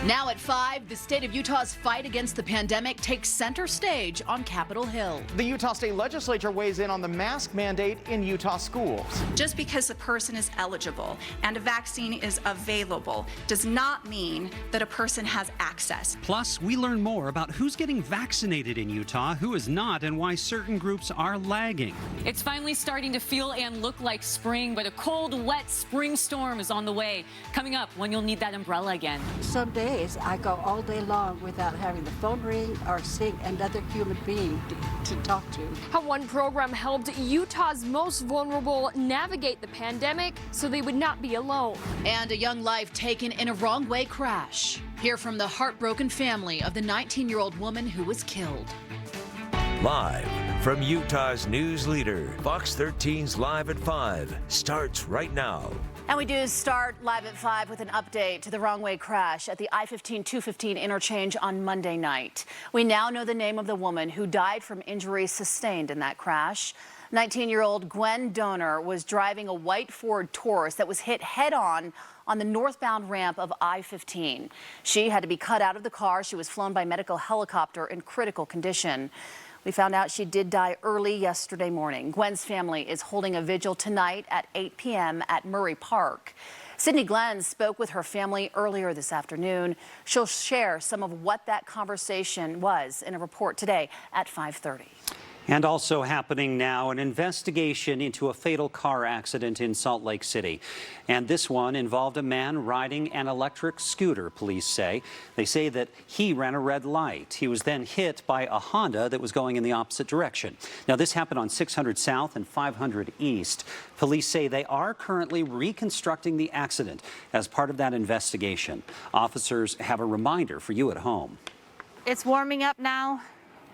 Now at 5, the state of Utah's fight against the pandemic takes center stage on Capitol Hill. The Utah State Legislature weighs in on the mask mandate in Utah schools. Just because a person is eligible and a vaccine is available does not mean that a person has access. Plus, we learn more about who's getting vaccinated in Utah, who is not, and why certain groups are lagging. It's finally starting to feel and look like spring, but a cold, wet spring storm is on the way. Coming up, when you'll need that umbrella again. Some days I go all day long without having the phone ring or seeing another human being to talk to. How one program helped Utah's most vulnerable navigate the pandemic so they would not be alone. And a young life taken in a wrong-way crash. Hear from the heartbroken family of the 19-year-old woman who was killed. Live from Utah's news leader, Fox 13's Live at 5 starts right now. And we do start Live at 5 with an update to the wrong-way crash at the I-15-215 interchange on Monday night. We now know the name of the woman who died from injuries sustained in that crash. 19-year-old Gwen Donor was driving a white Ford Taurus that was hit head-on the northbound ramp of I-15. She had to be cut out of the car. She was flown by medical helicopter in critical condition. We found out she did die early yesterday morning. Gwen's family is holding a vigil tonight at 8 p.m. at Murray Park. Sydney Glenn spoke with her family earlier this afternoon. She'll share some of what that conversation was in a report today at 5:30. And also happening now, an investigation into a fatal car accident in Salt Lake City. And this one involved a man riding an electric scooter, police say. They say that he ran a red light. He was then hit by a Honda that was going in the opposite direction. Now, this happened on 600 South and 500 East. Police say they are currently reconstructing the accident as part of that investigation. Officers have a reminder for you at home. It's warming up now.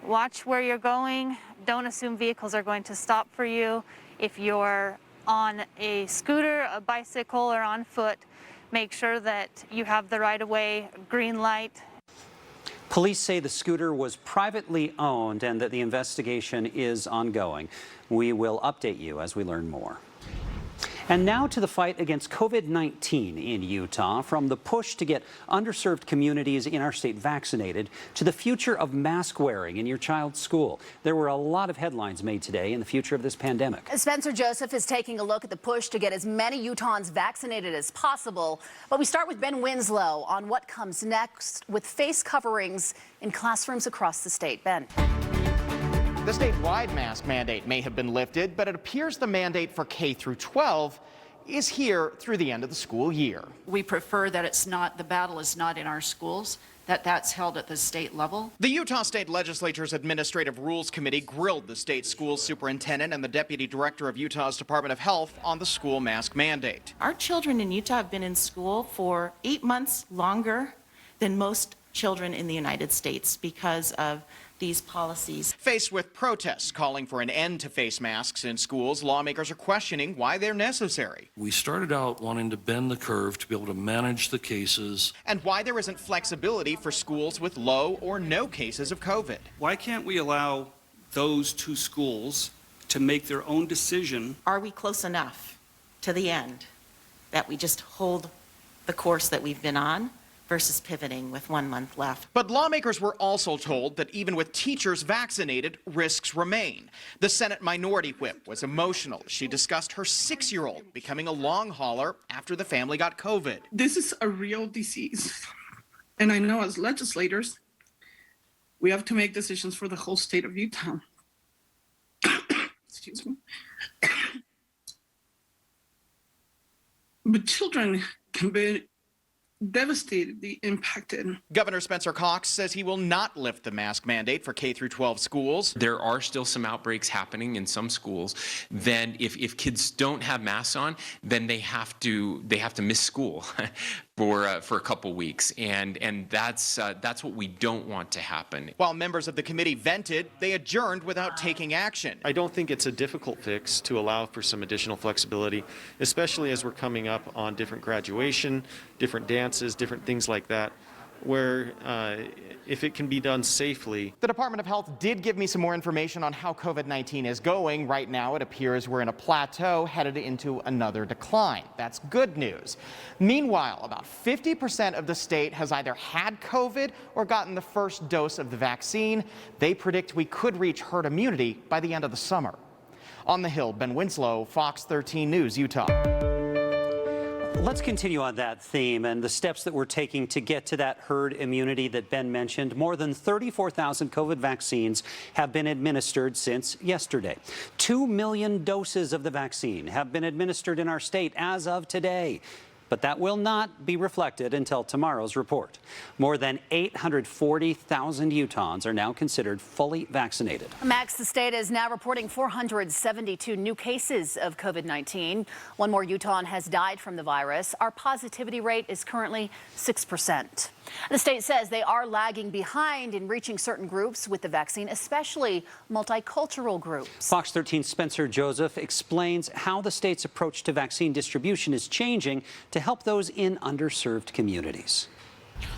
Watch where you're going. Don't assume vehicles are going to stop for you. If you're on a scooter, a bicycle, or on foot, make sure that you have the right-of-way green light. Police say the scooter was privately owned and that the investigation is ongoing. We will update you as we learn more. And now to the fight against COVID-19 in Utah, from the push to get underserved communities in our state vaccinated to the future of mask wearing in your child's school. There were a lot of headlines made today in the future of this pandemic. Spencer Joseph is taking a look at the push to get as many Utahns vaccinated as possible. But we start with Ben Winslow on what comes next with face coverings in classrooms across the state. Ben. The statewide mask mandate may have been lifted, but it appears the mandate for K through 12 is here through the end of the school year. We prefer that the battle is not in our schools, that's held at the state level. The Utah State Legislature's Administrative Rules Committee grilled the state school superintendent and the deputy director of Utah's Department of Health on the school mask mandate. Our children in Utah have been in school for 8 months longer than most children in the United States because of these policies. Faced with protests calling for an end to face masks in schools, lawmakers are questioning why they're necessary. We started out wanting to bend the curve to be able to manage the cases. And why there isn't flexibility for schools with low or no cases of COVID. Why can't we allow those two schools to make their own decision? Are we close enough to the end that we just hold the course that we've been on versus pivoting with 1 month left? But lawmakers were also told that even with teachers vaccinated, risks remain. The Senate Minority Whip was emotional as she discussed her 6-year-old becoming a long hauler after the family got COVID. This is a real disease. And I know as legislators, we have to make decisions for the whole state of Utah. Excuse me. But children can be devastatedly impacted. Governor Spencer Cox says he will not lift the mask mandate for K through 12 schools. There are still some outbreaks happening in some schools. Then if kids don't have masks on, then they have to miss school for a couple weeks, and that's what we don't want to happen. While members of the committee vented, they adjourned without taking action. I don't think it's a difficult fix to allow for some additional flexibility, especially as we're coming up on different graduation, different dances, different things like that. where if it can be done safely. The Department of Health did give me some more information on how COVID-19 is going. Right now, it appears we're in a plateau headed into another decline. That's good news. Meanwhile, about 50% of the state has either had COVID or gotten the first dose of the vaccine. They predict we could reach herd immunity by the end of the summer. On the Hill, Ben Winslow, Fox 13 News, Utah. Let's continue on that theme and the steps that we're taking to get to that herd immunity that Ben mentioned. More than 34,000 COVID vaccines have been administered since yesterday. 2 million doses of the vaccine have been administered in our state as of today. But that will not be reflected until tomorrow's report. More than 840,000 Utahns are now considered fully vaccinated. Max, the state is now reporting 472 new cases of COVID-19. One more Utahn has died from the virus. Our positivity rate is currently 6%. The state says they are lagging behind in reaching certain groups with the vaccine, especially multicultural groups. Fox 13's Spencer Joseph explains how the state's approach to vaccine distribution is changing to help those in underserved communities.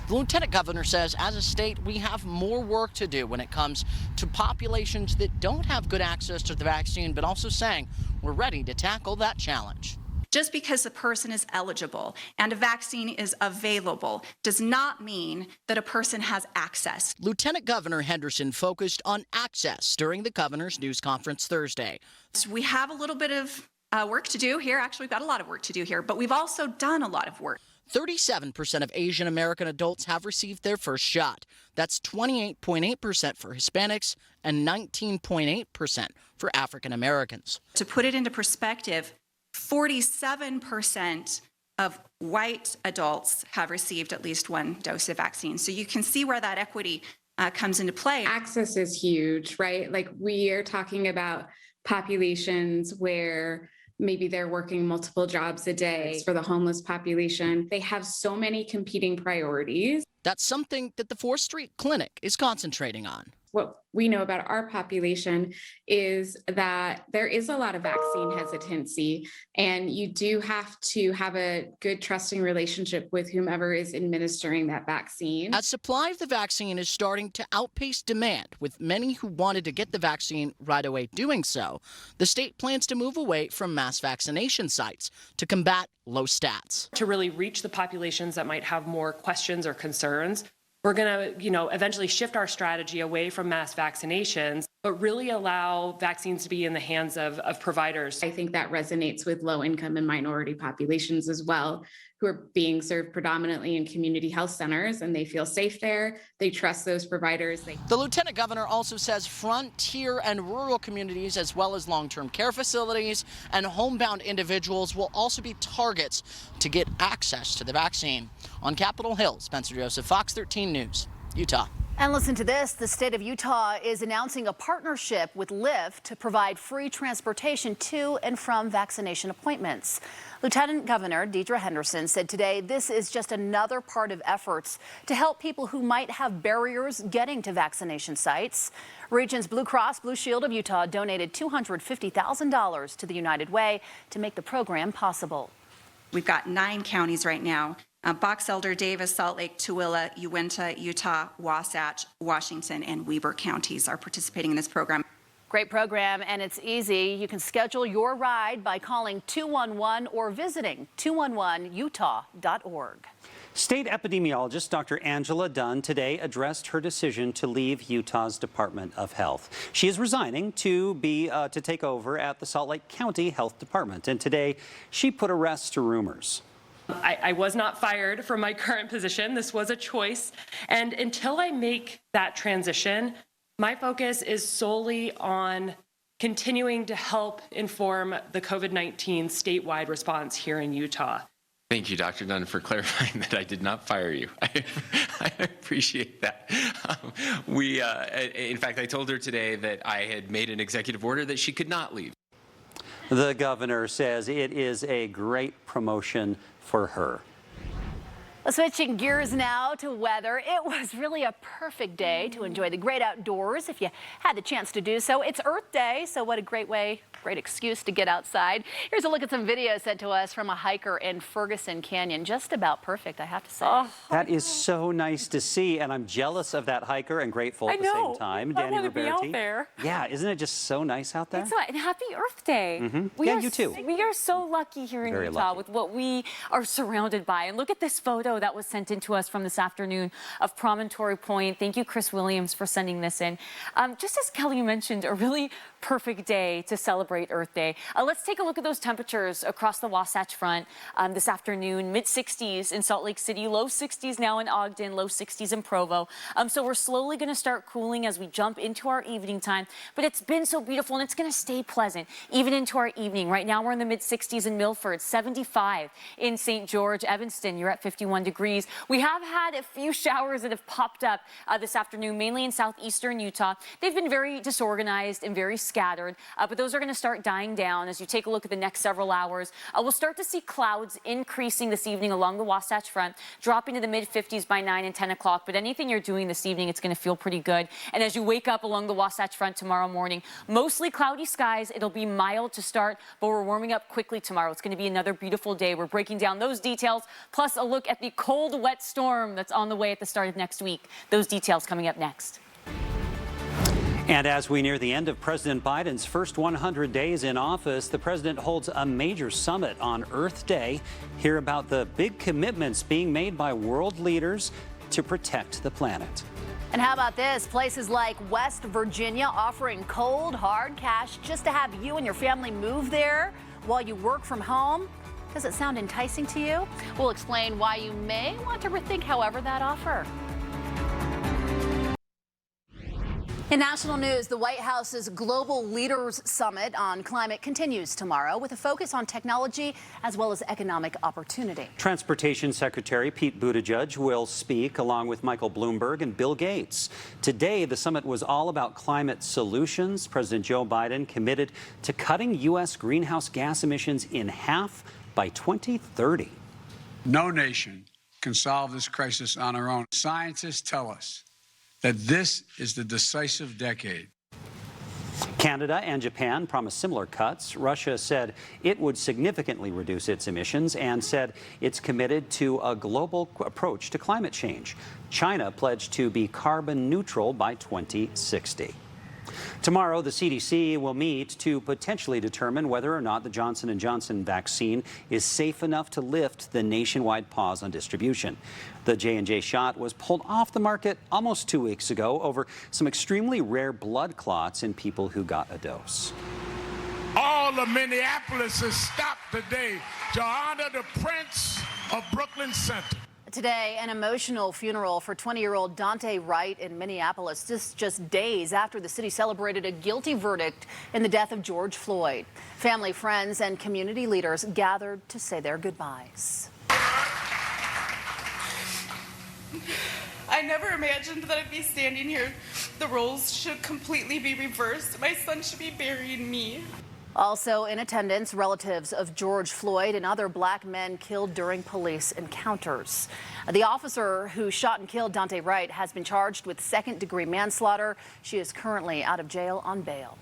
The lieutenant governor says as a state, we have more work to do when it comes to populations that don't have good access to the vaccine, but also saying we're ready to tackle that challenge. Just because a person is eligible and a vaccine is available does not mean that a person has access. Lieutenant Governor Henderson focused on access during the governor's news conference Thursday. We have a little bit of work to do here. Actually, we've got a lot of work to do here, but we've also done a lot of work. 37% of Asian American adults have received their first shot. That's 28.8% for Hispanics and 19.8% for African Americans. To put it into perspective, 47% of white adults have received at least one dose of vaccine. So you can see where that equity comes into play. Access is huge, right? Like we are talking about populations where maybe they're working multiple jobs a day. For the homeless population, they have so many competing priorities. That's something that the 4th Street Clinic is concentrating on. What we know about our population is that there is a lot of vaccine hesitancy, and you do have to have a good, trusting relationship with whomever is administering that vaccine. As supply of the vaccine is starting to outpace demand, with many who wanted to get the vaccine right away doing so, the state plans to move away from mass vaccination sites to combat low stats. To really reach the populations that might have more questions or concerns, we're going to, eventually shift our strategy away from mass vaccinations, but really allow vaccines to be in the hands of providers. I think that resonates with low income and minority populations as well, who are being served predominantly in community health centers, and they feel safe there. They trust those providers. The lieutenant governor also says frontier and rural communities, as well as long-term care facilities and homebound individuals, will also be targets to get access to the vaccine. On Capitol Hill, Spencer Joseph, Fox 13 News, Utah. And listen to this. The state of Utah is announcing a partnership with Lyft to provide free transportation to and from vaccination appointments. Lieutenant Governor Deidre Henderson said today this is just another part of efforts to help people who might have barriers getting to vaccination sites. Region's Blue Cross Blue Shield of Utah donated $250,000 to the United Way to make the program possible. We've got 9 counties right now. Box Elder, Davis, Salt Lake, Tooele, Uinta, Utah, Wasatch, Washington, and Weber counties are participating in this program. Great program, and it's easy. You can schedule your ride by calling 211 or visiting 211utah.org. State epidemiologist Dr. Angela Dunn today addressed her decision to leave Utah's Department of Health. She is resigning to take over at the Salt Lake County Health Department, and today she put a rest to rumors. I was not fired from my current position. This was a choice. And until I make that transition, my focus is solely on continuing to help inform the COVID-19 statewide response here in Utah. Thank you, Dr. Dunn, for clarifying that I did not fire you. I appreciate that. In fact, I told her today that I had made an executive order that she could not leave. The governor says it is a great promotion for her. Switching gears now to weather. It was really a perfect day to enjoy the great outdoors if you had the chance to do so. It's Earth Day, so what a great excuse to get outside. Here's a look at some videos sent to us from a hiker in Ferguson Canyon. Just about perfect, I have to say. Oh, that is so nice to see, and I'm jealous of that hiker and grateful at the same time. I want to be out there. Yeah, isn't it just so nice out there? It's and happy Earth Day. Yeah, you too. We are so lucky here in Utah with what we are surrounded by. And look at this photo that was sent in to us from this afternoon of Promontory Point. Thank you, Chris Williams, for sending this in. Just as Kelly mentioned, a really perfect day to celebrate Earth Day. Let's take a look at those temperatures across the Wasatch Front this afternoon. Mid-60s in Salt Lake City, low 60s now in Ogden, low 60s in Provo. So we're slowly going to start cooling as we jump into our evening time. But it's been so beautiful, and it's going to stay pleasant even into our evening. Right now we're in the mid-60s in Milford, 75 in St. George. Evanston, you're at 51 degrees. We have had a few showers that have popped up this afternoon, mainly in southeastern Utah. They've been very disorganized and very scattered, but those are going to start dying down as you take a look at the next several hours. We'll start to see clouds increasing this evening along the Wasatch Front, dropping to the mid-50s by 9 and 10 o'clock. But anything you're doing this evening, it's going to feel pretty good. And as you wake up along the Wasatch Front tomorrow morning, mostly cloudy skies. It'll be mild to start, but we're warming up quickly tomorrow. It's going to be another beautiful day. We're breaking down those details, plus a look at the cold, wet storm that's on the way at the start of next week. Those details coming up next. And as we near the end of President Biden's first 100 days in office, the president holds a major summit on Earth Day. Hear about the big commitments being made by world leaders to protect the planet. And how about this? Places like West Virginia offering cold, hard cash just to have you and your family move there while you work from home. Does it sound enticing to you? We'll explain why you may want to rethink, however, that offer. In national news, the White House's Global Leaders Summit on climate continues tomorrow with a focus on technology as well as economic opportunity. Transportation Secretary Pete Buttigieg will speak along with Michael Bloomberg and Bill Gates. Today, the summit was all about climate solutions. President Joe Biden committed to cutting U.S. greenhouse gas emissions in half by 2030. No nation can solve this crisis on our own. Scientists tell us that this is the decisive decade. Canada and Japan promised similar cuts. Russia said it would significantly reduce its emissions and said it's committed to a global approach to climate change. China pledged to be carbon neutral by 2060. Tomorrow, the CDC will meet to potentially determine whether or not the Johnson & Johnson vaccine is safe enough to lift the nationwide pause on distribution. The J&J shot was pulled off the market almost 2 weeks ago over some extremely rare blood clots in people who got a dose. All of Minneapolis is stopped today to honor the Prince of Brooklyn Center. Today, an emotional funeral for 20-year-old Dante Wright in Minneapolis. This just days after the city celebrated a guilty verdict in the death of George Floyd. Family, friends, and community leaders gathered to say their goodbyes. I never imagined that I'd be standing here. The roles should completely be reversed. My son should be burying me. Also in attendance, relatives of George Floyd and other black men killed during police encounters. The officer who shot and killed Dante Wright has been charged with second-degree manslaughter. She is currently out of jail on bail.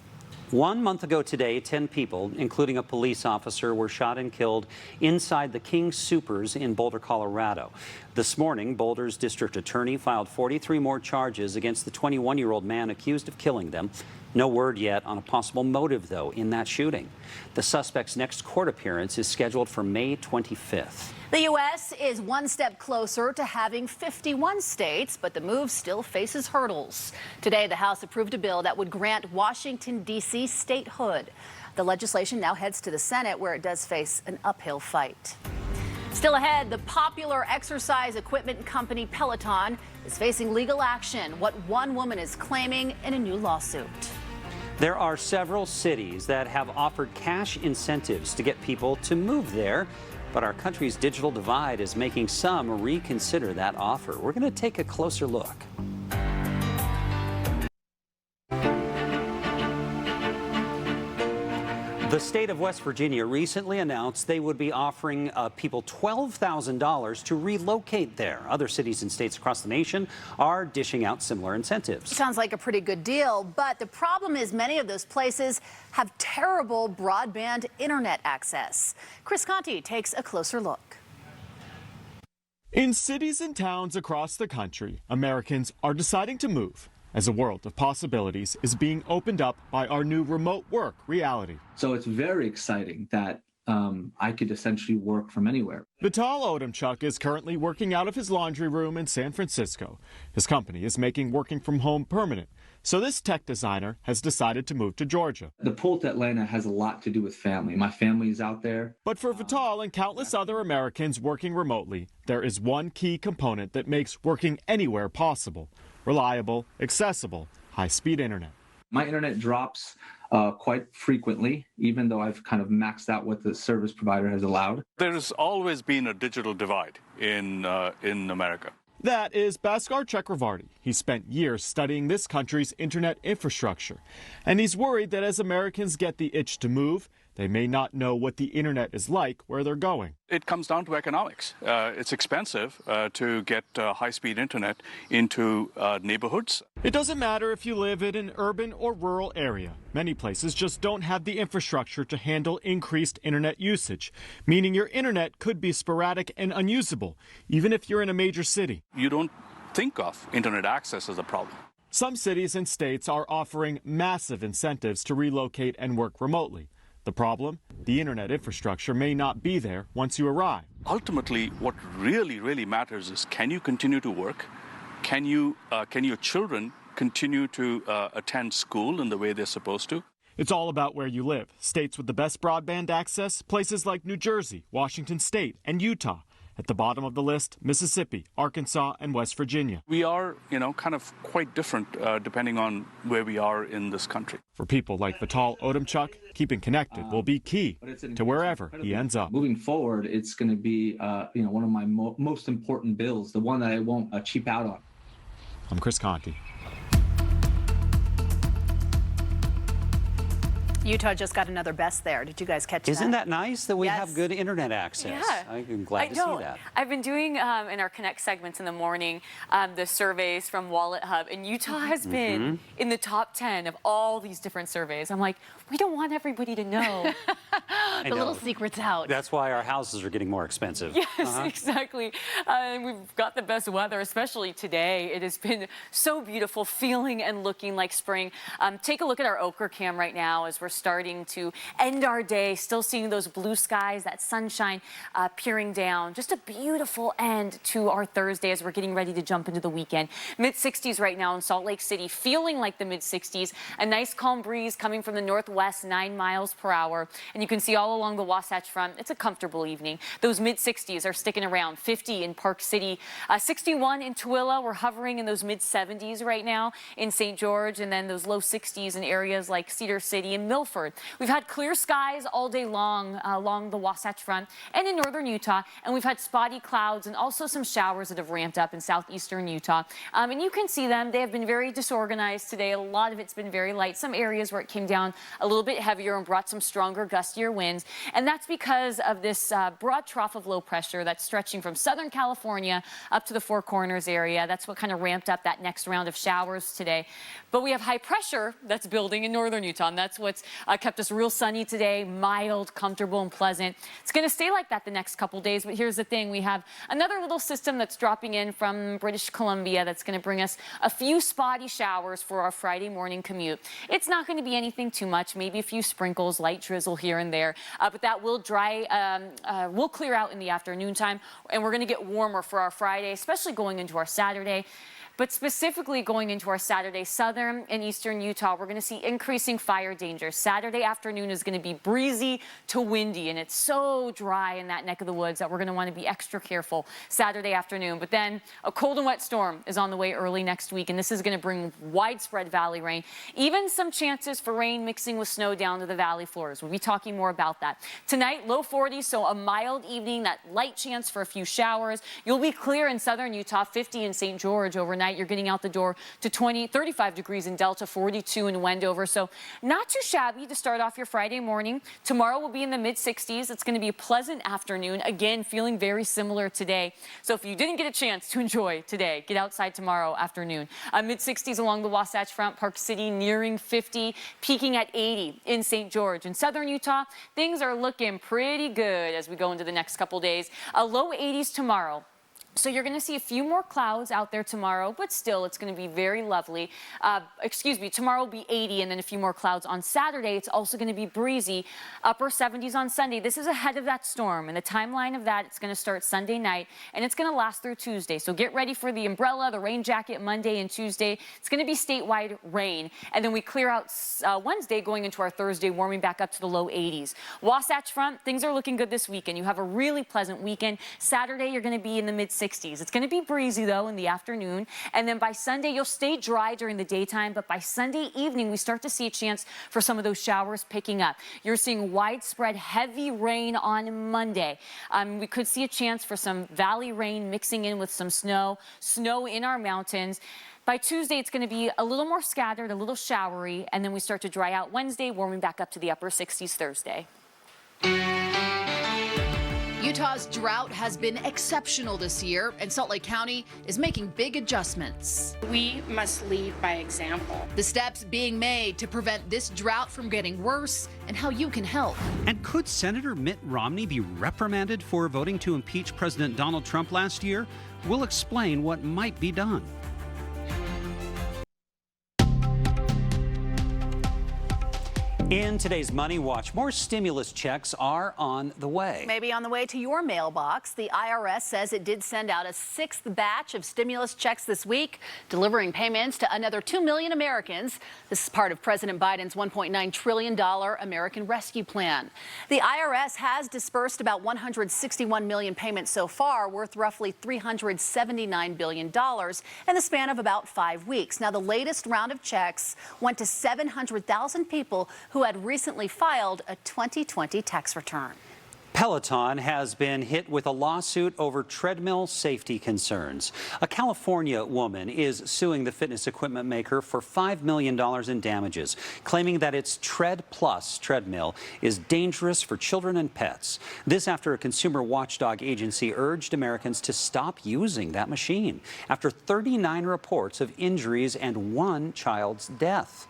1 month ago today, 10 people, including a police officer, were shot and killed inside the King Soopers in Boulder, Colorado. This morning, Boulder's district attorney filed 43 more charges against the 21-year-old man accused of killing them. No word yet on a possible motive, though, in that shooting. The suspect's next court appearance is scheduled for May 25th. The U.S. is one step closer to having 51 states, but the move still faces hurdles. Today, the House approved a bill that would grant Washington, D.C. statehood. The legislation now heads to the Senate, where it does face an uphill fight. Still ahead, the popular exercise equipment company Peloton is facing legal action, what one woman is claiming in a new lawsuit. There are several cities that have offered cash incentives to get people to move there, but our country's digital divide is making some reconsider that offer. We're going to take a closer look. The state of West Virginia recently announced they would be offering people $12,000 to relocate there. Other cities and states across the nation are dishing out similar incentives. Sounds like a pretty good deal, but the problem is many of those places have terrible broadband internet access. Chris Conti takes a closer look. In cities and towns across the country, Americans are deciding to move as a world of possibilities is being opened up by our new remote work reality. So it's very exciting that I could essentially work from anywhere. Vital Odemchuk is currently working out of his laundry room in San Francisco. His company is making working from home permanent. So this tech designer has decided to move to Georgia. The pull to Atlanta has a lot to do with family. My family is out there. But for Vital and countless other Americans working remotely, there is one key component that makes working anywhere possible: reliable, accessible, high-speed internet. My internet drops quite frequently, even though I've kind of maxed out what the service provider has allowed. There's always been a digital divide in America. That is Bhaskar Chakravarty. He spent years studying this country's internet infrastructure, and he's worried that as Americans get the itch to move, they may not know what the internet is like where they're going. It comes down to economics. It's expensive to get high-speed internet into neighborhoods. It doesn't matter if you live in an urban or rural area. Many places just don't have the infrastructure to handle increased internet usage, meaning your internet could be sporadic and unusable, even if you're in a major city. You don't think of internet access as a problem. Some cities and states are offering massive incentives to relocate and work remotely. The problem? The internet infrastructure may not be there once you arrive. Ultimately, what really matters is, can you continue to work? Can your children continue to attend school in the way they're supposed to? It's all about where you live. States with the best broadband access, places like New Jersey, Washington State, and Utah. At the bottom of the list, Mississippi, Arkansas, and West Virginia. We are, kind of quite different depending on where we are in this country. For people like Vital Odemchuk, keeping connected will be key to wherever he ends up. Moving forward, it's going to be, one of my most important bills, the one that I won't cheap out on. I'm Chris Conti. Utah just got another best there. Did you guys catch that? Isn't that nice that we have good internet access? Yeah. I'm glad to see that. I've been doing in our Connect segments in the morning the surveys from Wallet Hub, and Utah has been in the top 10 of all these different surveys. I'm like, we don't want everybody to know. The little secret's out. That's why our houses are getting more expensive. Yes, exactly. And we've got the best weather, especially today. It has been so beautiful, feeling and looking like spring. Take a look at our Ochre cam right now as we're starting to end our day, still seeing those blue skies, that sunshine peering down. Just a beautiful end to our Thursday as we're getting ready to jump into the weekend. Mid-60s right now in Salt Lake City, feeling like the mid-60s. A nice calm breeze coming from the northwest, 9 miles per hour. And you can see all along the Wasatch Front, it's a comfortable evening. Those mid-60s are sticking around. 50 in Park City, 61 in Tooele. We're hovering in those mid-70s right now in St. George, and then those low 60s in areas like Cedar City and Milford. We've had clear skies all day long along the Wasatch Front and in northern Utah, and we've had spotty clouds and also some showers that have ramped up in southeastern Utah. And you can see them. They have been very disorganized today. A lot of it's been very light. Some areas where it came down a little bit heavier and brought some stronger, gustier winds. And that's because of this broad trough of low pressure that's stretching from Southern California up to the Four Corners area. That's what kind of ramped up that next round of showers today. But we have high pressure that's building in northern Utah, and that's what's kept us real sunny today, mild, comfortable, and pleasant. It's going to stay like that the next couple days, but here's the thing. We have another little system that's dropping in from British Columbia that's going to bring us a few spotty showers for our Friday morning commute. It's not going to be anything too much, maybe a few sprinkles, light drizzle here and there, but that will will clear out in the afternoon time, and we're going to get warmer for our Friday, especially going into our Saturday. But specifically going into our Saturday, southern and eastern Utah, we're going to see increasing fire danger. Saturday afternoon is going to be breezy to windy, and it's so dry in that neck of the woods that we're going to want to be extra careful Saturday afternoon. But then a cold and wet storm is on the way early next week, and this is going to bring widespread valley rain, even some chances for rain mixing with snow down to the valley floors. We'll be talking more about that. Tonight, low 40s, so a mild evening, that light chance for a few showers. You'll be clear in southern Utah, 50 in St. George overnight. You're getting out the door to 35 degrees in Delta, 42 in Wendover. So not too shabby. Abby, to start off your Friday morning. Tomorrow will be in the mid-60s. It's going to be a pleasant afternoon. Again, feeling very similar today. So if you didn't get a chance to enjoy today, get outside tomorrow afternoon. Mid-60s along the Wasatch Front, Park City nearing 50, peaking at 80 in St. George. In southern Utah, things are looking pretty good as we go into the next couple days. Low 80s tomorrow. So you're going to see a few more clouds out there tomorrow, but still it's going to be very lovely. Tomorrow will be 80 and then a few more clouds on Saturday. It's also going to be breezy, upper 70s on Sunday. This is ahead of that storm, and the timeline of that, it's going to start Sunday night and it's going to last through Tuesday. So get ready for the umbrella, the rain jacket Monday and Tuesday. It's going to be statewide rain, and then we clear out Wednesday going into our Thursday, warming back up to the low 80s. Wasatch Front, things are looking good this weekend. You have a really pleasant weekend. Saturday, you're going to be in the mid-60s. It's going to be breezy, though, in the afternoon. And then by Sunday, you'll stay dry during the daytime. But by Sunday evening, we start to see a chance for some of those showers picking up. You're seeing widespread heavy rain on Monday. We could see a chance for some valley rain mixing in with some snow in our mountains. By Tuesday, it's going to be a little more scattered, a little showery. And then we start to dry out Wednesday, warming back up to the upper 60s Thursday. Utah's drought has been exceptional this year, and Salt Lake County is making big adjustments. We must lead by example. The steps being made to prevent this drought from getting worse and how you can help. And could Senator Mitt Romney be reprimanded for voting to impeach President Donald Trump last year? We'll explain what might be done. In today's Money Watch, more stimulus checks are on the way. Maybe on the way to your mailbox. The IRS says it did send out a 6th batch of stimulus checks this week, delivering payments to another 2 million Americans. This is part of President Biden's $1.9 trillion American Rescue Plan. The IRS has dispersed about 161 million payments so far, worth roughly $379 billion in the span of about 5 weeks. Now, the latest round of checks went to 700,000 people who had recently filed a 2020 tax return. Peloton has been hit with a lawsuit over treadmill safety concerns. A California woman is suing the fitness equipment maker for $5 million in damages, claiming that its Tread Plus treadmill is dangerous for children and pets. This after a consumer watchdog agency urged Americans to stop using that machine after 39 reports of injuries and 1 child's death.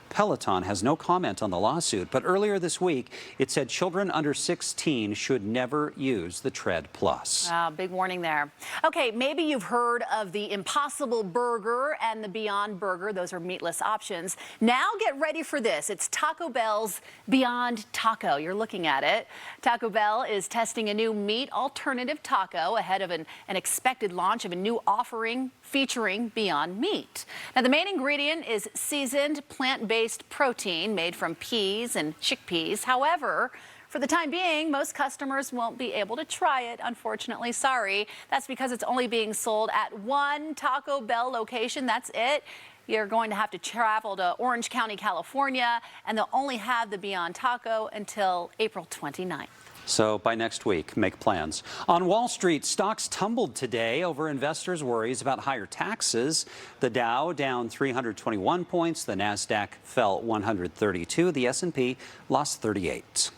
Peloton has no comment on the lawsuit, but earlier this week, it said children under 16 should never use the Tread Plus. Big warning there. Okay, maybe you've heard of the Impossible Burger and the Beyond Burger. Those are meatless options. Now get ready for this. It's Taco Bell's Beyond Taco. You're looking at it. Taco Bell is testing a new meat alternative taco ahead of an expected launch of a new offering featuring Beyond Meat. Now, the main ingredient is seasoned plant-based protein made from peas and chickpeas. However, for the time being, most customers won't be able to try it, unfortunately. Sorry. That's because it's only being sold at one Taco Bell location. That's it. You're going to have to travel to Orange County, California, and they'll only have the Beyond Taco until April 29th. So by next week, make plans. On Wall Street, stocks tumbled today over investors' worries about higher taxes. The Dow down 321 points. The Nasdaq fell 132. The S&P lost 38.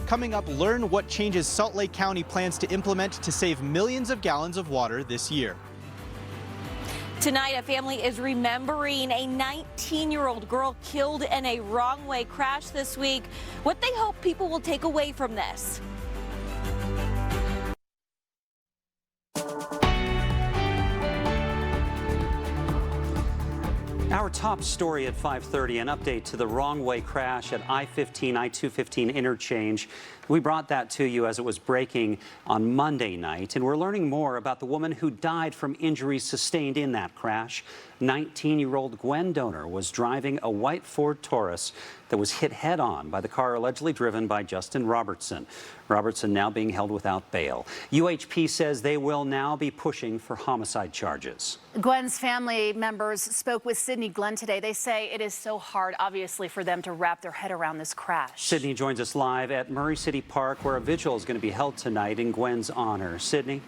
Coming up, learn what changes Salt Lake County plans to implement to save millions of gallons of water this year. Tonight, a family is remembering a 19-year-old girl killed in a wrong-way crash this week. What they hope people will take away from this. Our top story at 5:30, an update to the wrong-way crash at I-15, I-215 interchange. We brought that to you as it was breaking on Monday night, and we're learning more about the woman who died from injuries sustained in that crash. 19-year-old Gwen Donor was driving a white Ford Taurus that was hit head-on by the car allegedly driven by Justin Robertson. Robertson now being held without bail. UHP says they will now be pushing for homicide charges. Gwen's family members spoke with Sydney Glenn today. They say it is so hard, obviously, for them to wrap their head around this crash. Sydney joins us live at Murray City Park, where a vigil is going to be held tonight in Gwen's honor. Sydney?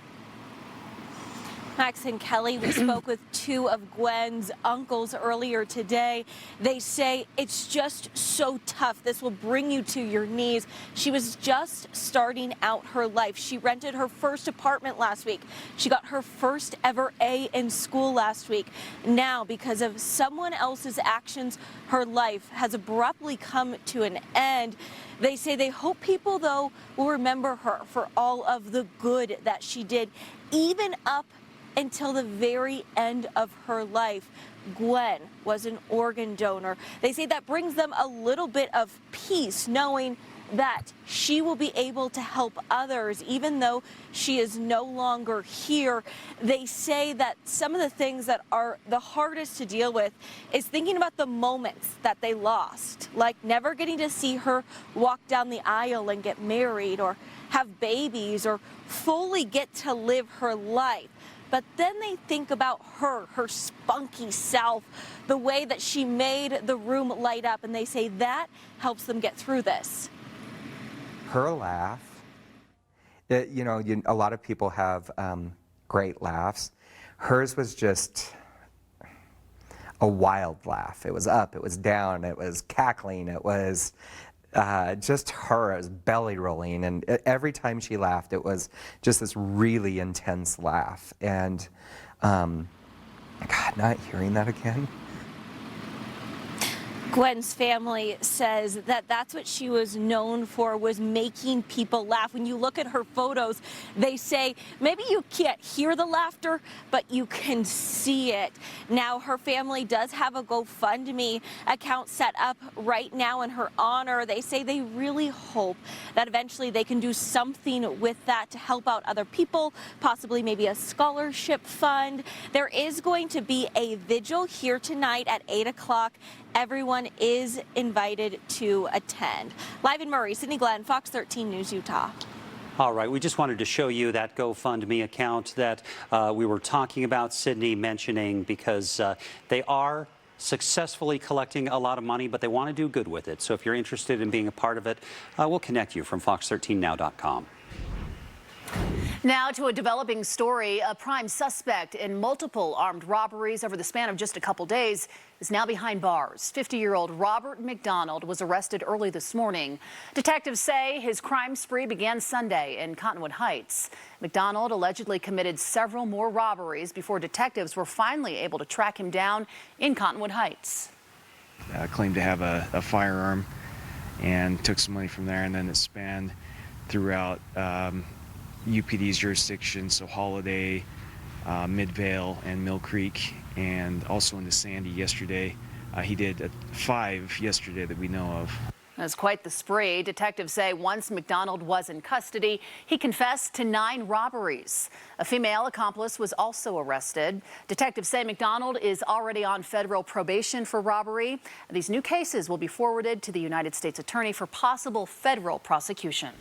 Max and Kelly, we spoke with two of Gwen's uncles earlier today. They say it's just so tough. This will bring you to your knees. She was just starting out her life. She rented her first apartment last week. She got her first ever A in school last week. Now, because of someone else's actions, her life has abruptly come to an end. They say they hope people, though, will remember her for all of the good that she did, even up until the very end of her life. Gwen was an organ donor. They say that brings them a little bit of peace, knowing that she will be able to help others, even though she is no longer here. They say that some of the things that are the hardest to deal with is thinking about the moments that they lost, like never getting to see her walk down the aisle and get married or have babies or fully get to live her life. But then they think about her spunky self, the way that she made the room light up, and they say that helps them get through this. Her laugh, a lot of people have great laughs. Hers was just a wild laugh. It was up, it was down, it was cackling, it was just her, it was belly rolling, and every time she laughed, it was just this really intense laugh. And God, not hearing that again. Gwen's family says that that's what she was known for, was making people laugh. When you look at her photos, they say maybe you can't hear the laughter, but you can see it. Now, her family does have a GoFundMe account set up right now in her honor. They say they really hope that eventually they can do something with that to help out other people, possibly maybe a scholarship fund. There is going to be a vigil here tonight at 8 o'clock. Everyone is invited to attend. Live in Murray, Sydney Glenn, Fox 13 News, Utah. All right, we just wanted to show you that GoFundMe account that we were talking about, Sydney mentioning, because they are successfully collecting a lot of money, but they want to do good with it. So if you're interested in being a part of it, we'll connect you from fox13now.com. Now to a developing story. A prime suspect in multiple armed robberies over the span of just a couple days is now behind bars. 50-year-old Robert Mcdonald was arrested early this morning. Detectives say his crime spree began Sunday in Cottonwood Heights. Mcdonald allegedly committed several more robberies before detectives were finally able to track him down in Cottonwood Heights. Claimed to have a firearm and took some money from there, and then it spanned throughout UPD's jurisdiction, so Holiday, Midvale, and Mill Creek, and also into Sandy yesterday. He did 5 yesterday that we know of. That's quite the spree. Detectives say once McDonald was in custody, he confessed to 9 robberies. A female accomplice was also arrested. Detectives say McDonald is already on federal probation for robbery. These new cases will be forwarded to the United States Attorney for possible federal prosecution.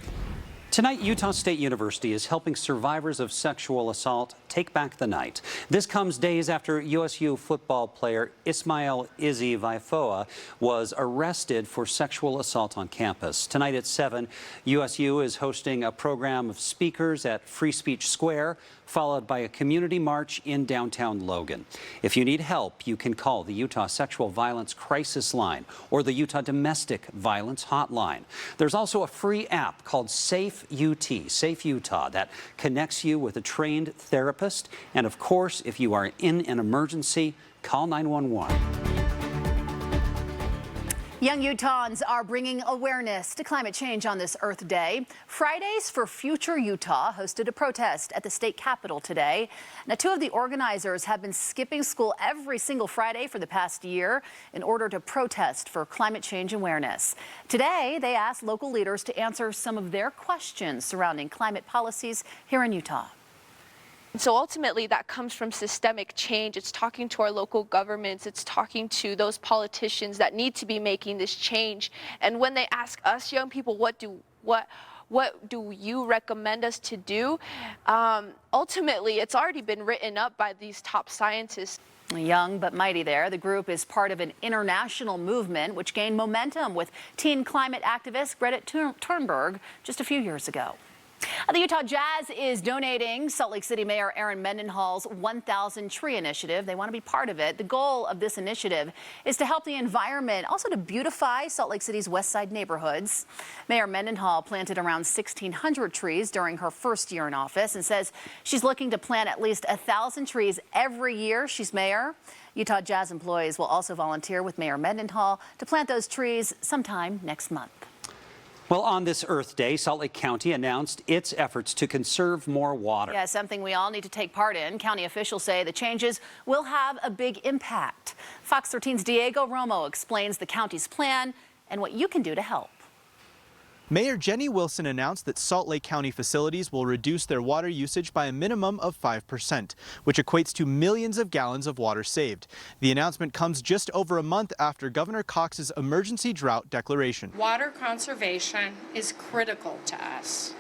Tonight, Utah State University is helping survivors of sexual assault take back the night. This comes days after USU football player Ismail Izzy Vaifoa was arrested for sexual assault on campus. Tonight at 7, USU is hosting a program of speakers at Free Speech Square, followed by a community march in downtown Logan. If you need help, you can call the Utah Sexual Violence Crisis Line or the Utah Domestic Violence Hotline. There's also a free app called Safe Utah, that connects you with a trained therapist. And of course, if you are in an emergency, call 911. Young Utahns are bringing awareness to climate change on this Earth Day. Fridays for Future Utah hosted a protest at the state capitol today. Now, 2 of the organizers have been skipping school every single Friday for the past year in order to protest for climate change awareness. Today, they asked local leaders to answer some of their questions surrounding climate policies here in Utah. So ultimately, that comes from systemic change. It's talking to our local governments. It's talking to those politicians that need to be making this change. And when they ask us young people, what do you recommend us to do? Ultimately, it's already been written up by these top scientists. Young but mighty there. The group is part of an international movement which gained momentum with teen climate activist Greta Thunberg just a few years ago. The Utah Jazz is donating Salt Lake City Mayor Aaron Mendenhall's 1,000 Tree Initiative. They want to be part of it. The goal of this initiative is to help the environment, also to beautify Salt Lake City's west side neighborhoods. Mayor Mendenhall planted around 1,600 trees during her first year in office and says she's looking to plant at least 1,000 trees every year she's mayor. Utah Jazz employees will also volunteer with Mayor Mendenhall to plant those trees sometime next month. Well, on this Earth Day, Salt Lake County announced its efforts to conserve more water. Yeah, something we all need to take part in. County officials say the changes will have a big impact. Fox 13's Diego Romo explains the county's plan and what you can do to help. Mayor Jenny Wilson announced that Salt Lake County facilities will reduce their water usage by a minimum of 5%, which equates to millions of gallons of water saved. The announcement comes just over a month after Governor Cox's emergency drought declaration. Water conservation is critical to us,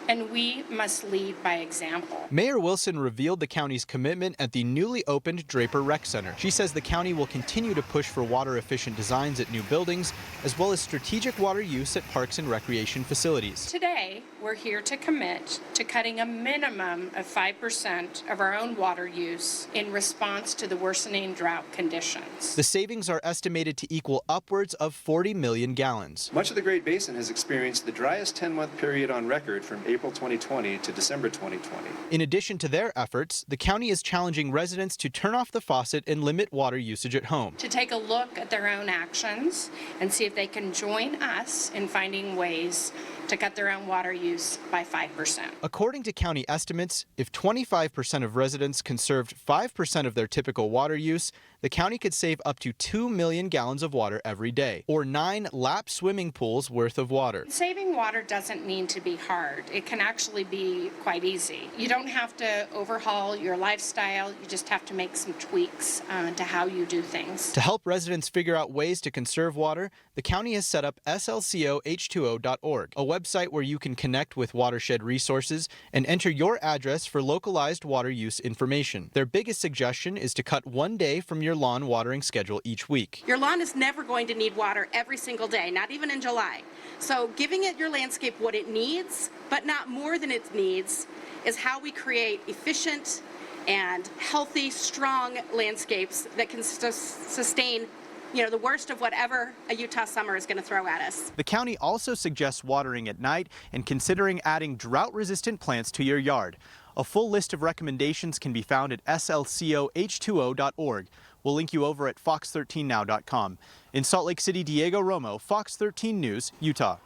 and we must lead by example. Mayor Wilson revealed the county's commitment at the newly opened Draper Rec Center. She says the county will continue to push for water-efficient designs at new buildings, as well as strategic water use at parks and recreation facilities. Today, we're here to commit to cutting a minimum of 5% of our own water use in response to the worsening drought conditions. The savings are estimated to equal upwards of 40 million gallons. Much of the Great Basin has experienced the driest 10-month period on record from April 2020 to December 2020. In addition to their efforts, the county is challenging residents to turn off the faucet and limit water usage at home. To take a look at their own actions and see if they can join us in finding ways to cut their own water use by 5%. According to county estimates, if 25% of residents conserved 5% of their typical water use, the county could save up to 2 million gallons of water every day, or 9 lap swimming pools worth of water. Saving water doesn't mean to be hard. It can actually be quite easy. You don't have to overhaul your lifestyle. You just have to make some tweaks to how you do things. To help residents figure out ways to conserve water, the county has set up slcoh2o.org, a website where you can connect with watershed resources and enter your address for localized water use information. Their biggest suggestion is to cut 1 day from your lawn watering schedule each week. Your lawn is never going to need water every single day, not even in July. So giving it your landscape what it needs, but not more than it needs, is how we create efficient and healthy, strong landscapes that can sustain the worst of whatever a Utah summer is going to throw at us. The county also suggests watering at night and considering adding drought-resistant plants to your yard. A full list of recommendations can be found at slcoh2o.org. We'll link you over at fox13now.com. In Salt Lake City, Diego Romo, Fox 13 News, Utah.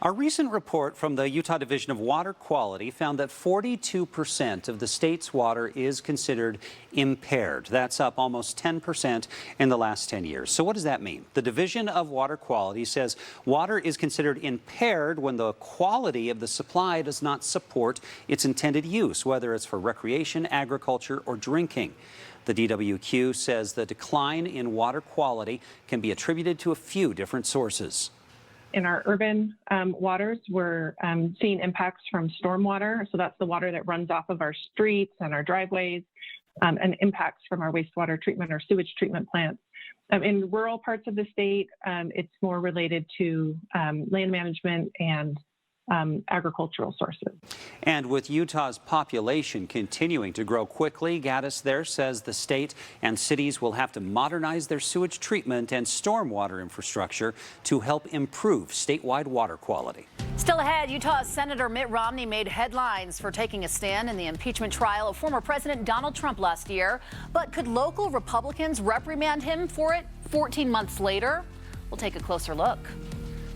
A recent report from the Utah Division of Water Quality found that 42% of the state's water is considered impaired. That's up almost 10% in the last 10 years. So what does that mean? The Division of Water Quality says water is considered impaired when the quality of the supply does not support its intended use, whether it's for recreation, agriculture, or drinking. The DWQ says the decline in water quality can be attributed to a few different sources. In our urban waters, we're seeing impacts from stormwater. So that's the water that runs off of our streets and our driveways, and impacts from our wastewater treatment or sewage treatment plants. In rural parts of the state, it's more related to land management and agricultural sources. And with Utah's population continuing to grow quickly, Gaddis there says the state and cities will have to modernize their sewage treatment and stormwater infrastructure to help improve statewide water quality. Still ahead, Utah Senator Mitt Romney made headlines for taking a stand in the impeachment trial of former President Donald Trump last year. But could local Republicans reprimand him for it 14 months later? We'll take a closer look.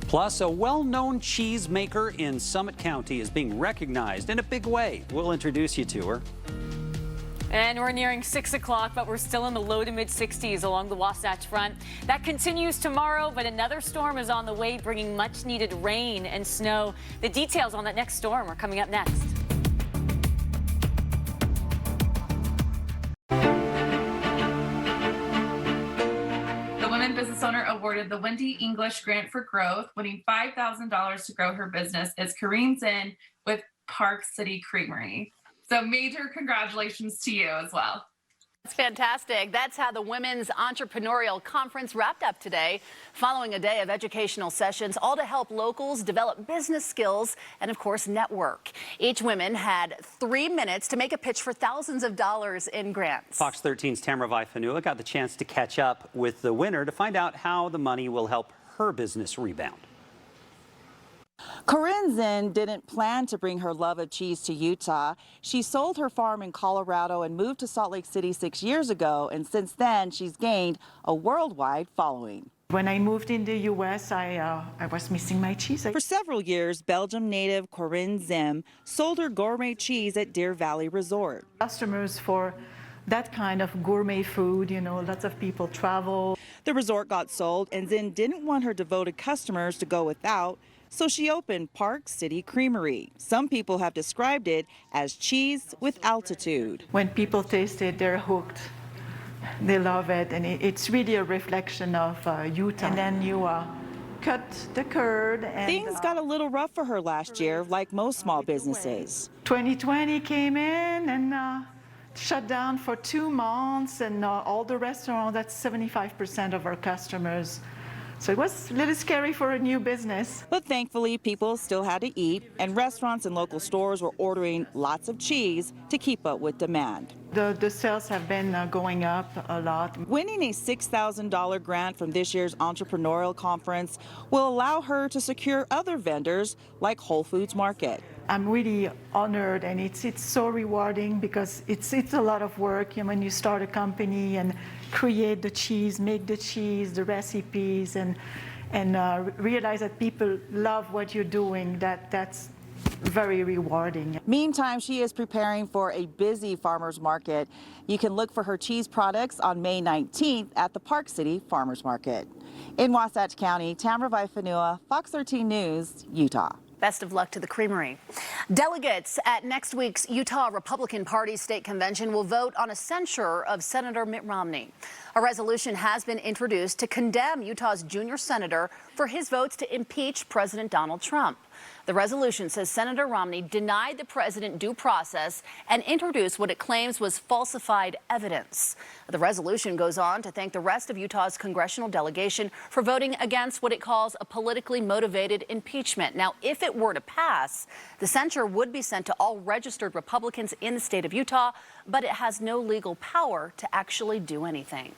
Plus, a well-known cheese maker in Summit County is being recognized in a big way. We'll introduce you to her. And we're nearing 6 o'clock, but we're still in the low to mid 60s along the Wasatch Front. That continues tomorrow, but another storm is on the way, bringing much needed rain and snow. The details on that next storm are coming up next. Business owner awarded the Wendy English Grant for Growth, winning $5,000 to grow her business as Kareen Zinn with Park City Creamery. So major congratulations to you as well. It's fantastic. That's how the Women's Entrepreneurial Conference wrapped up today, following a day of educational sessions, all to help locals develop business skills and, of course, network. Each woman had 3 minutes to make a pitch for thousands of dollars in grants. Fox 13's Tamara Fenow got the chance to catch up with the winner to find out how the money will help her business rebound. Corinne Zinn didn't plan to bring her love of cheese to Utah. She sold her farm in Colorado and moved to Salt Lake City 6 years ago, and since then she's gained a worldwide following. When I moved in the U.S., I was missing my cheese. For several years, Belgium native Corinne Zinn sold her gourmet cheese at Deer Valley Resort. Customers for that kind of gourmet food, you know, lots of people travel. The resort got sold, and Zinn didn't want her devoted customers to go without, so she opened Park City Creamery. Some people have described it as cheese with altitude. When people taste it, they're hooked. They love it, and it's really a reflection of Utah. And then you cut the curd. And things got a little rough for her last year, like most small businesses. 2020 came in and shut down for 2 months, and all the restaurants, that's 75% of our customers. So it was a little scary for a new business. But thankfully, people still had to eat, and restaurants and local stores were ordering lots of cheese to keep up with demand. The sales have been going up a lot. Winning a $6,000 grant from this year's entrepreneurial conference will allow her to secure other vendors like Whole Foods Market. I'm really honored, and it's so rewarding because it's a lot of work. You know, when you start a company and create the cheese, make the cheese, the recipes, and realize that people love what you're doing, that's very rewarding. Meantime, she is preparing for a busy farmers market. You can look for her cheese products on May 19th at the Park City Farmers Market. In Wasatch County, Tamara Fenow, Fox 13 News, Utah. Best of luck to the creamery. Delegates at next week's Utah Republican Party State Convention will vote on a censure of Senator Mitt Romney. A resolution has been introduced to condemn Utah's junior senator for his votes to impeach President Donald Trump. The resolution says Senator Romney denied the president due process and introduced what it claims was falsified evidence. The resolution goes on to thank the rest of Utah's congressional delegation for voting against what it calls a politically motivated impeachment. Now, if it were to pass, the censure would be sent to all registered Republicans in the state of Utah, but it has no legal power to actually do anything.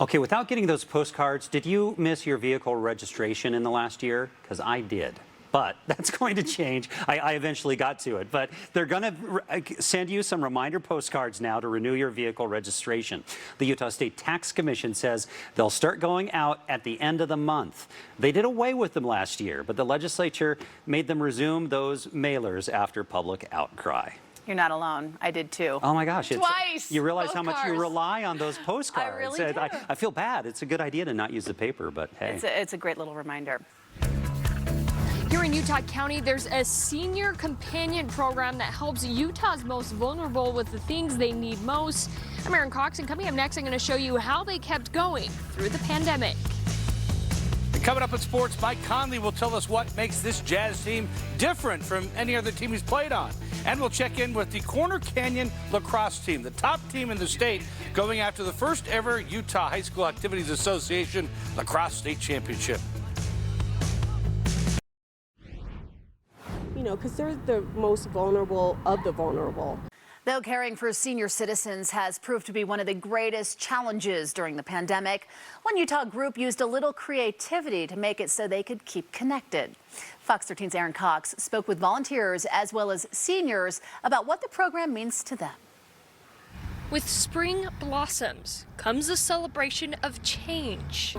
Okay, without getting those postcards, did you miss your vehicle registration in the last year? Because I did. But that's going to change. I eventually got to it. But they're going to send you some reminder postcards now to renew your vehicle registration. The Utah State Tax Commission says they'll start going out at the end of the month. They did away with them last year, but the legislature made them resume those mailers after public outcry. You're not alone. I did too. Oh my gosh. Twice. You realize how much you rely on those postcards. I really do. I feel bad. It's a good idea to not use the paper, but hey. It's a great little reminder. Here in Utah County, there's a senior companion program that helps Utah's most vulnerable with the things they need most. I'm Erin Cox, and coming up next, I'm going to show you how they kept going through the pandemic. And coming up in sports, Mike Conley will tell us what makes this Jazz team different from any other team he's played on. And we'll check in with the Corner Canyon lacrosse team, the top team in the state, going after the first ever Utah High School Activities Association Lacrosse State Championship. You know, because they're the most vulnerable of the vulnerable. Though caring for senior citizens has proved to be one of the greatest challenges during the pandemic, one Utah group used a little creativity to make it so they could keep connected. Fox 13's Erin Cox spoke with volunteers as well as seniors about what the program means to them. With spring blossoms comes a celebration of change.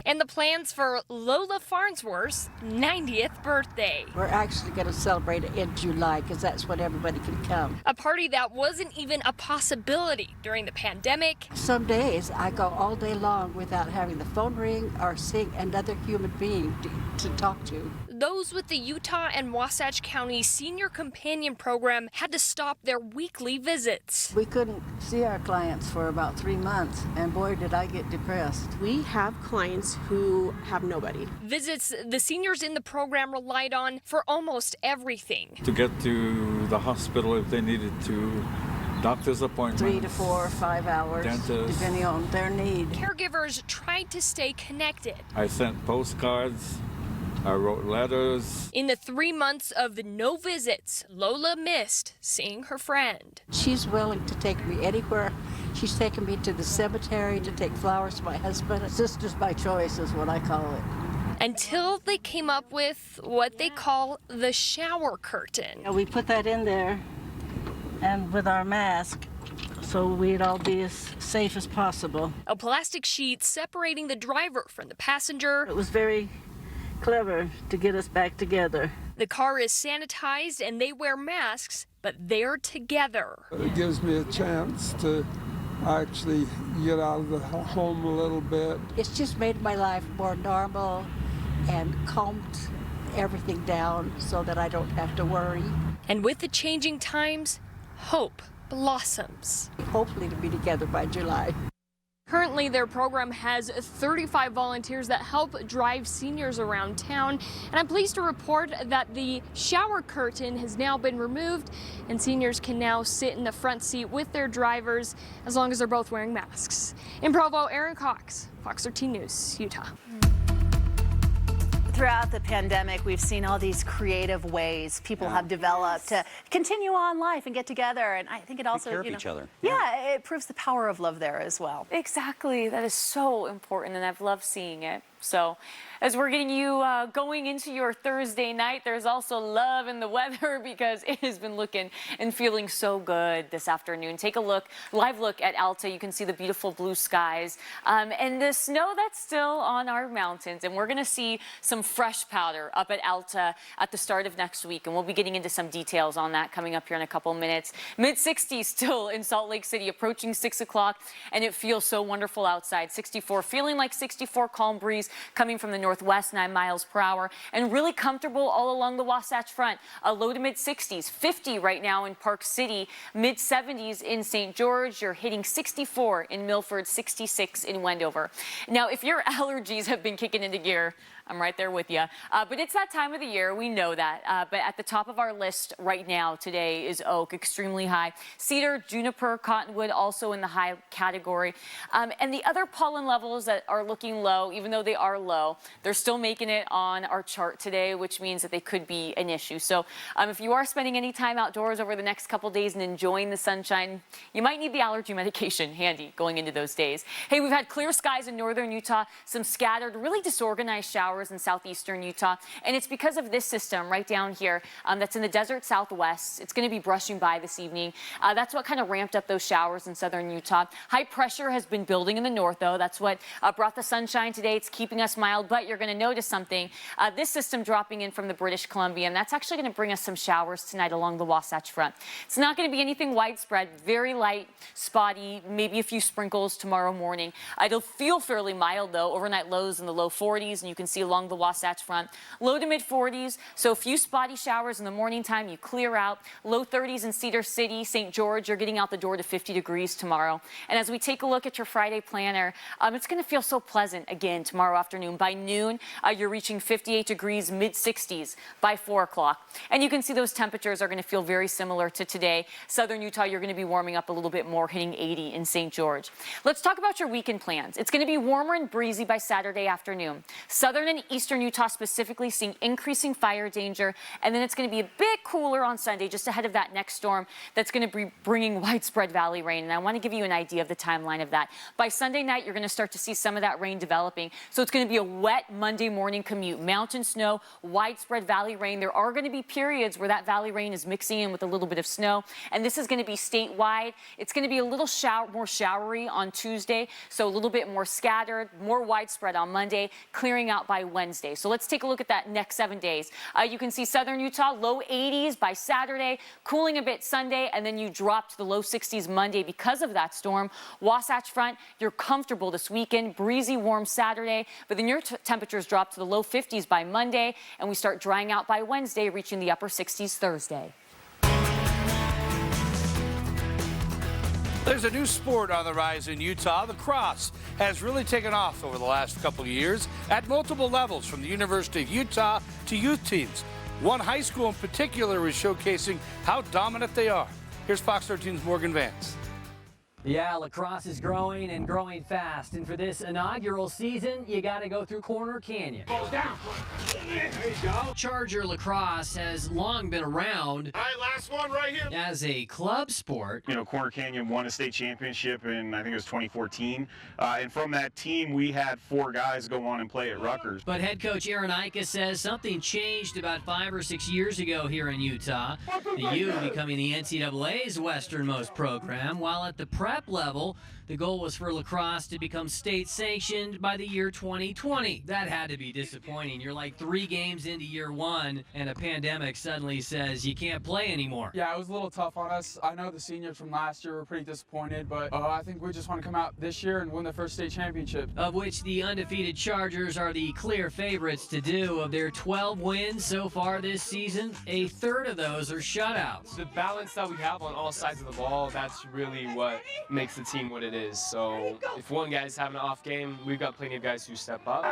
And the plans for Lola Farnsworth's 90th birthday. We're actually going to celebrate it in July because that's when everybody can come. A party that wasn't even a possibility during the pandemic. Some days I go all day long without having the phone ring or seeing another human being to talk to. Those with the Utah and Wasatch County Senior Companion Program had to stop their weekly visits. We couldn't see our clients for about 3 months, and boy, did I get depressed. We have clients who have nobody. Visits the seniors in the program relied on for almost everything. To get to the hospital if they needed to, doctor's appointments, 3 to 4 or 5 hours, dentist. depending on their need. Caregivers tried to stay connected. I sent postcards, I wrote letters. In the 3 months of no visits, Lola missed seeing her friend. She's willing to take me anywhere. She's taken me to the cemetery to take flowers to my husband. Sisters by choice is what I call it. Until they came up with what they call the shower curtain. We put that in there and with our mask so we'd all be as safe as possible. A plastic sheet separating the driver from the passenger. It was very clever to get us back together. The car is sanitized and they wear masks, but they're together. It gives me a chance to actually get out of the home a little bit. It's just made my life more normal and calmed everything down so that I don't have to worry. And with the changing times, hope blossoms. Hopefully to be together by July. Currently, their program has 35 volunteers that help drive seniors around town. And I'm pleased to report that the shower curtain has now been removed and seniors can now sit in the front seat with their drivers as long as they're both wearing masks. In Provo, Aaron Cox, Fox 13 News, Utah. Throughout the pandemic, we've seen all these creative ways people have developed to continue on life and get together. And I think it also, Take care of each other. Yeah, it proves the power of love there as well. Exactly. That is so important, and I've loved seeing it. So as we're getting you going into your Thursday night, there's also love in the weather because it has been looking and feeling so good this afternoon. Take a look, live look at Alta. You can see the beautiful blue skies and the snow that's still on our mountains. And we're going to see some fresh powder up at Alta at the start of next week. And we'll be getting into some details on that coming up here in a couple minutes. Mid-60s still in Salt Lake City, approaching 6 o'clock. And it feels so wonderful outside. 64, feeling like 64, calm breeze coming from the northwest, 9 miles per hour, and really comfortable all along the Wasatch Front. A low to mid-60s, 50 right now in Park City, mid-70s in St. George. You're hitting 64 in Milford, 66 in Wendover. Now, if your allergies have been kicking into gear, I'm right there with you. But it's that time of the year. We know that. But at the top of our list right now today is oak, extremely high. Cedar, juniper, cottonwood, also in the high category. And the other pollen levels that are looking low, even though they are low, they're still making it on our chart today, which means that they could be an issue. So if you are spending any time outdoors over the next couple days and enjoying the sunshine, you might need the allergy medication handy going into those days. Hey, we've had clear skies in northern Utah, some scattered, really disorganized showers in southeastern Utah, and it's because of this system right down here that's in the desert southwest. It's going to be brushing by this evening. That's what kind of ramped up those showers in southern Utah. High pressure has been building in the north, though. That's what brought the sunshine today. It's keeping us mild, but you're going to notice something. This system dropping in from the British Columbia, and that's actually going to bring us some showers tonight along the Wasatch Front. It's not going to be anything widespread, very light, spotty, maybe a few sprinkles tomorrow morning. It'll feel fairly mild, though. Overnight lows in the low 40s, and you can see along the Wasatch Front. Low to mid 40s, so a few spotty showers in the morning time. You clear out. Low 30s in Cedar City, St. George. You're getting out the door to 50 degrees tomorrow. And as we take a look at your Friday planner, it's going to feel so pleasant again tomorrow afternoon. By noon, you're reaching 58 degrees, mid 60s by 4 o'clock. And you can see those temperatures are going to feel very similar to today. Southern Utah, you're going to be warming up a little bit more, hitting 80 in St. George. Let's talk about your weekend plans. It's going to be warmer and breezy by Saturday afternoon. Southern and eastern Utah specifically seeing increasing fire danger, and then it's going to be a bit cooler on Sunday just ahead of that next storm that's going to be bringing widespread valley rain. And I want to give you an idea of the timeline of that. By Sunday night, you're going to start to see some of that rain developing. So it's going to be a wet Monday morning commute. Mountain snow, widespread valley rain. There are going to be periods where that valley rain is mixing in with a little bit of snow, and this is going to be statewide. It's going to be a little more showery on Tuesday, so a little bit more scattered, more widespread on Monday, clearing out by Wednesday. So let's take a look at that next 7 days. You can see southern Utah, low 80s by Saturday, cooling a bit Sunday, and then you drop to the low 60s Monday because of that storm. Wasatch Front, you're comfortable this weekend, breezy, warm Saturday, but then your temperatures drop to the low 50s by Monday, and we start drying out by Wednesday, reaching the upper 60s Thursday. There's a new sport on the rise in Utah. The cross has really taken off over the last couple of years at multiple levels, from the University of Utah to youth teams. One high school in particular is showcasing how dominant they are. Here's Fox 13's Morgan Vance. Yeah, lacrosse is growing and growing fast. And for this inaugural season, you got to go through Corner Canyon. Balls down. There you go. Charger lacrosse has long been around. All right, last one right here. As a club sport. You know, Corner Canyon won a state championship in, I think it was 2014. And from that team, we had 4 guys go on and play at Rutgers. But head coach Aaron Ika says something changed about 5 or 6 years ago here in Utah. The U becoming the NCAA's westernmost program, while at the prep level, the goal was for lacrosse to become state sanctioned by the year 2020. That had to be disappointing. You're like 3 games into year 1 and a pandemic suddenly says you can't play anymore. Yeah, it was a little tough on us. I know the seniors from last year were pretty disappointed, but I think we just want to come out this year and win the first state championship. Of which the undefeated Chargers are the clear favorites to do. Of their 12 wins so far this season, a third of those are shutouts. The balance that we have on all sides of the ball, that's really what makes the team what it is. So if one guy's having an off game, we've got plenty of guys who step up.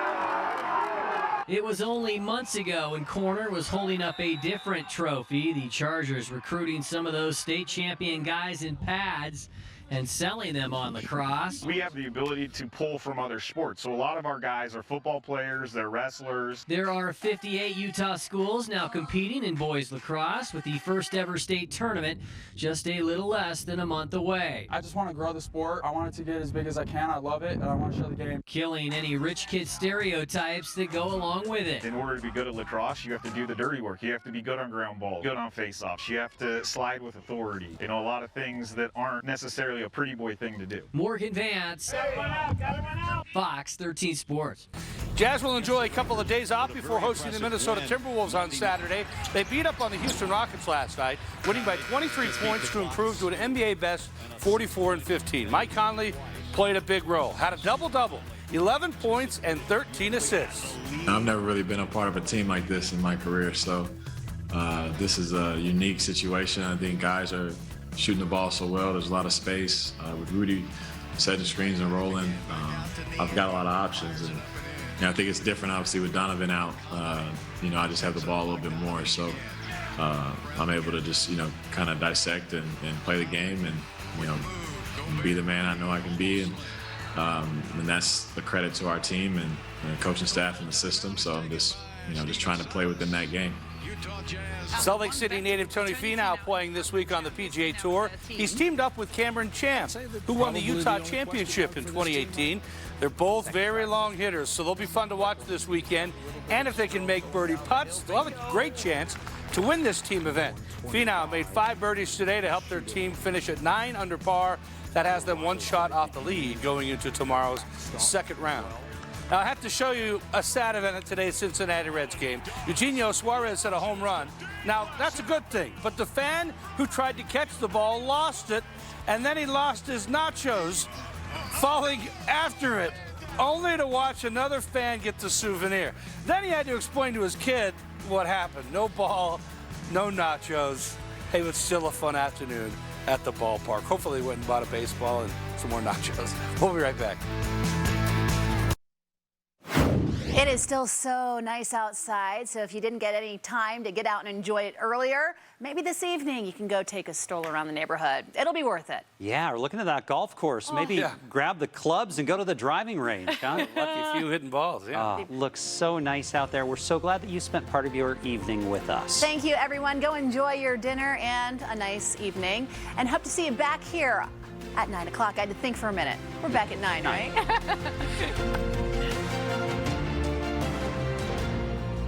It was only months ago when Corner was holding up a different trophy. The Chargers recruiting some of those state champion guys in pads and selling them on lacrosse. We have the ability to pull from other sports. So a lot of our guys are football players, they're wrestlers. There are 58 Utah schools now competing in boys lacrosse with the first ever state tournament just a little less than a month away. I just want to grow the sport. I want it to get as big as I can. I love it, and I want to show the game. Killing any rich kid stereotypes that go along with it. In order to be good at lacrosse, you have to do the dirty work. You have to be good on ground balls, good on face-offs. You have to slide with authority. You know, a lot of things that aren't necessarily a pretty boy thing to do. Morgan Vance, Fox 13 Sports. Jazz will enjoy a couple of days off before hosting the Minnesota Timberwolves on Saturday. They beat up on the Houston Rockets last night, winning by 23 points to improve to an NBA best 44-15. Mike Conley played a big role, had a double-double, 11 points and 13 assists. I've never really been a part of a team like this in my career, so this is a unique situation. I think guys are shooting the ball so well. There's a lot of space. With Rudy setting screens and rolling, I've got a lot of options. And I think it's different, obviously, with Donovan out. I just have the ball a little bit more. So I'm able to just, kind of dissect and play the game and, be the man I know I can be. And that's the credit to our team and the coaching staff and the system. So I'm just trying to play within that game. Salt Lake City native Tony Fenow playing this week on the PGA Tour. He's teamed up with Cameron Champ, who won the Utah Championship in 2018. They're both very long hitters, so they'll be fun to watch this weekend. And if they can make birdie putts, they'll have a great chance to win this team event. Fenow made 5 birdies today to help their team finish at 9 under par. That has them 1 shot off the lead going into tomorrow's second round. Now, I have to show you a sad event at today's Cincinnati Reds game. Eugenio Suarez hit a home run. Now, that's a good thing, but the fan who tried to catch the ball lost it, and then he lost his nachos falling after it, only to watch another fan get the souvenir. Then he had to explain to his kid what happened. No ball, no nachos. Hey, it was still a fun afternoon at the ballpark. Hopefully they went and bought a baseball and some more nachos. We'll be right back. It is still so nice outside, so if you didn't get any time to get out and enjoy it earlier, maybe this evening you can go take a stroll around the neighborhood. It'll be worth it. Yeah, or looking at that golf course. Maybe grab the clubs and go to the driving range. Huh? Lucky few hitting balls, yeah. Looks so nice out there. We're so glad that you spent part of your evening with us. Thank you, everyone. Go enjoy your dinner and a nice evening. And hope to see you back here at 9 o'clock. I had to think for a minute. We're back at 9, right?